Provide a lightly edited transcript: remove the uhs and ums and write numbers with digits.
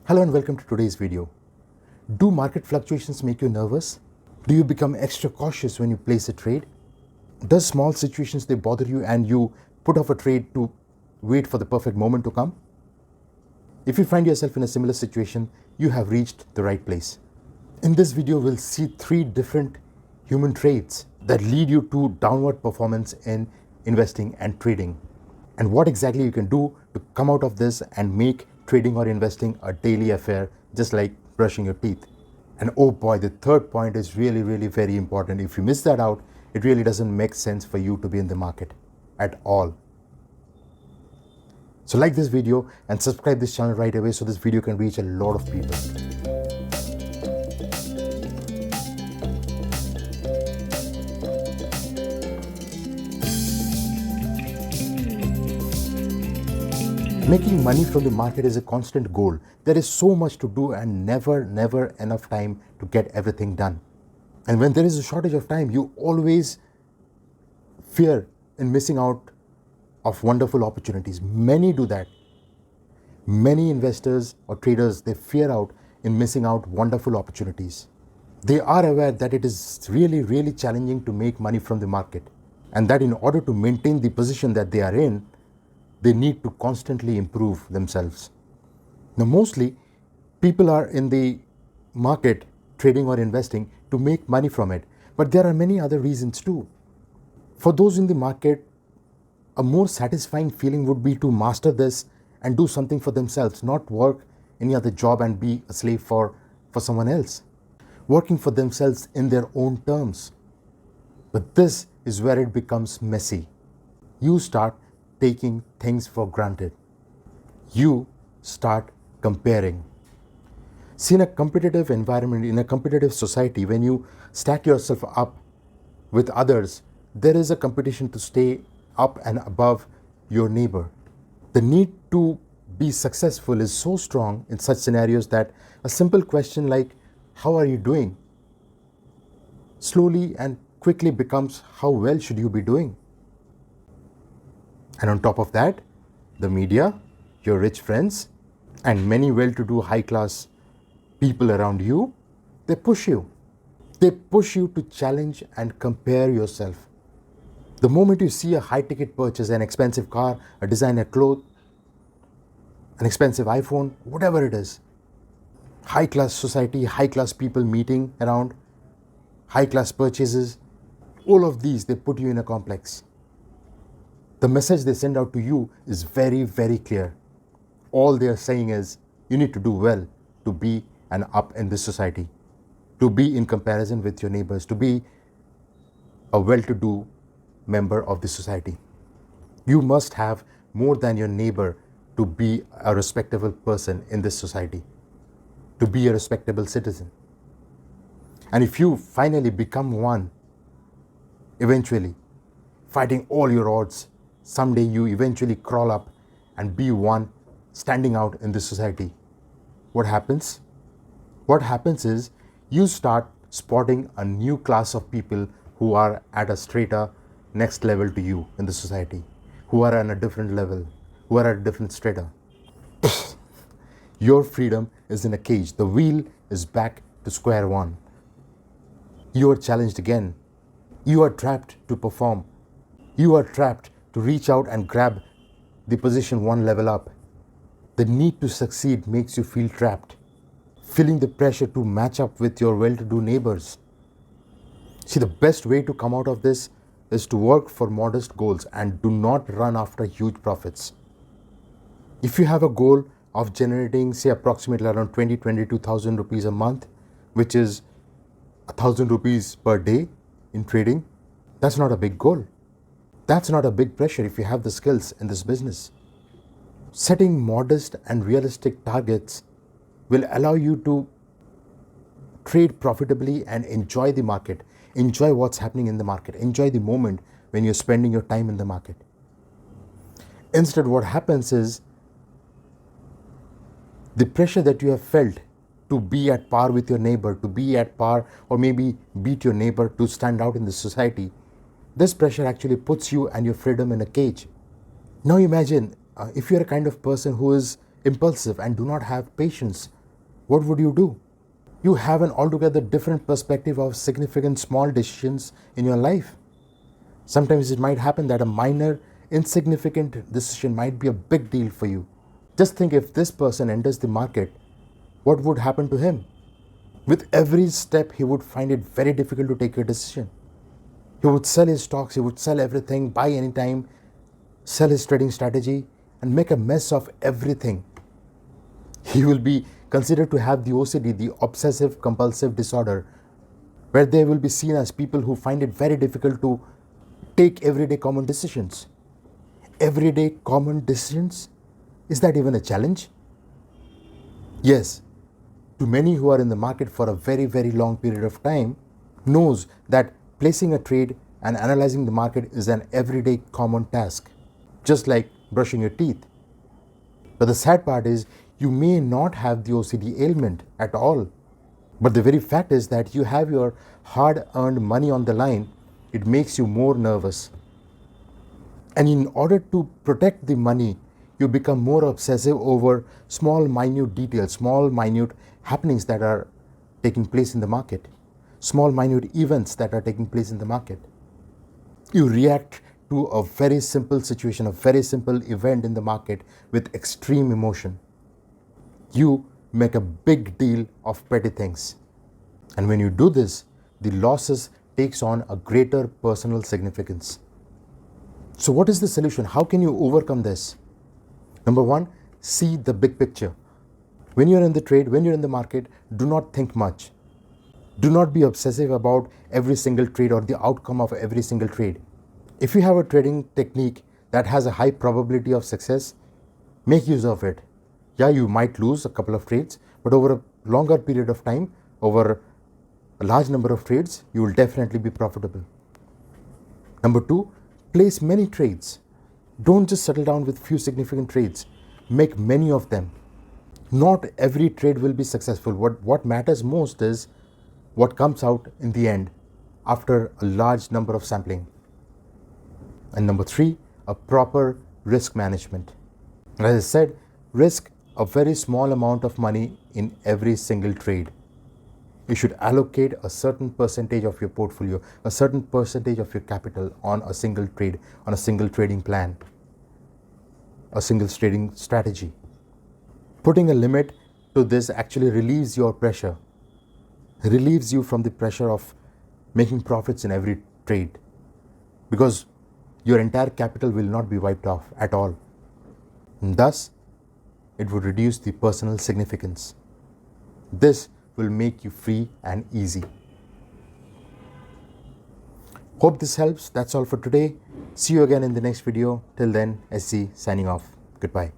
Hello and welcome to today's video. Do market fluctuations make you nervous? Do you become extra cautious when you place a trade? Does small situations they bother you and you put off a trade to wait for the perfect moment to come? If you find yourself in a similar situation, you have reached the right place. In this video, we'll see 3 different human traits that lead you to downward performance in investing and trading, and what exactly you can do to come out of this and make trading or investing a daily affair, just like brushing your teeth. And oh boy, the third point is really very important. If you miss that out, it really doesn't make sense for you to be in the market at all. So like this video and subscribe this channel right away so this video can reach a lot of people. Making money from the market is a constant goal. There is so much to do and never enough time to get everything done. And when there is a shortage of time, you always fear in missing out of wonderful opportunities. Many do that. Many investors or traders, they fear out in missing out wonderful opportunities. They are aware that it is really challenging to make money from the market, and that in order to maintain the position that they are in, they need to constantly improve themselves. Now, mostly people are in the market trading or investing to make money from it, but there are many other reasons too. For those in the market, a more satisfying feeling would be to master this and do something for themselves, not work any other job and be a slave for someone else. Working for themselves in their own terms. But this is where it becomes messy. You start taking things for granted. You start comparing. See, in a competitive environment, in a competitive society, when you stack yourself up with others, there is a competition to stay up and above your neighbor. The need to be successful is so strong in such scenarios that a simple question like, "How are you doing?" slowly and quickly becomes, "How well should you be doing?" And on top of that, the media, your rich friends, and many well-to-do high-class people around you, they push you. They push you to challenge and compare yourself. The moment you see a high-ticket purchase, an expensive car, a designer cloth, an expensive iPhone, whatever it is, high-class society, high-class people meeting around, high-class purchases, all of these, they put you in a complex. The message they send out to you is very clear. All they are saying is, you need to do well to be an up in this society, to be in comparison with your neighbors, to be a well-to-do member of the society. You must have more than your neighbor to be a respectable person in this society, to be a respectable citizen. And if you finally become one, eventually, fighting all your odds, someday you eventually crawl up and be one standing out in this society. What happens? What happens is you start spotting a new class of people who are at a strata next level to you in the society, who are on a different level, who are at a different strata. Your freedom is in a cage. The wheel is back to square one. You are challenged again. You are trapped to perform. You are trapped to reach out and grab the position one level up. The need to succeed makes you feel trapped, feeling the pressure to match up with your well-to-do neighbors. See, the best way to come out of this is to work for modest goals and do not run after huge profits. If you have a goal of generating, say, approximately around 22,000 rupees a month, which is 1,000 rupees per day in trading, that's not a big goal. That's not a big pressure if you have the skills in this business. Setting modest and realistic targets will allow you to trade profitably and enjoy the market, enjoy what's happening in the market, enjoy the moment when you're spending your time in the market. Instead, what happens is the pressure that you have felt to be at par with your neighbor, to be at par or maybe beat your neighbor, to stand out in the society, this pressure actually puts you and your freedom in a cage. Now imagine if you're a kind of person who is impulsive and do not have patience what would you do? You have an altogether different perspective of significant small decisions in your life. Sometimes it might happen that a minor, insignificant decision might be a big deal for you. Just think, if this person enters the market, what would happen to him? With every step, he would find it very difficult to take a decision. He would sell his stocks, he would sell everything, buy anytime, sell his trading strategy, and make a mess of everything. He will be considered to have the OCD, the obsessive compulsive disorder, where they will be seen as people who find it very difficult to take everyday common decisions. Everyday common decisions? Is that even a challenge? Yes, to many who are in the market for a very, very long period of time, knows that placing a trade and analyzing the market is an everyday common task, just like brushing your teeth. But the sad part is, you may not have the OCD ailment at all. But the very fact is that you have your hard-earned money on the line, it makes you more nervous. And in order to protect the money, you become more obsessive over small, minute details, small, minute happenings that are taking place in the market, small, minute events that are taking place in the market. You react to a very simple situation, a very simple event in the market with extreme emotion. You make a big deal of petty things. And when you do this, the losses takes on a greater personal significance. So what is the solution? How can you overcome this? Number one, see the big picture. When you're in the trade, when you're in the market, do not think much. Do not be obsessive about every single trade or the outcome of every single trade. If you have a trading technique that has a high probability of success, make use of it. Yeah, you might lose a couple of trades, but over a longer period of time, over a large number of trades, you will definitely be profitable. Number two, place many trades. Don't just settle down with few significant trades. Make many of them. Not every trade will be successful. What matters most is what comes out in the end after a large number of sampling. And number three, a proper risk management. And as I said, risk a very small amount of money in every single trade. You should allocate a certain percentage of your portfolio, a certain percentage of your capital on a single trade, on a single trading plan, a single trading strategy. Putting a limit to this actually relieves your pressure, relieves you from the pressure of making profits in every trade, because your entire capital will not be wiped off at all. And thus, it would reduce the personal significance. This will make you free and easy. Hope this helps. That's all for today. See you again in the next video. Till then, SC signing off. Goodbye.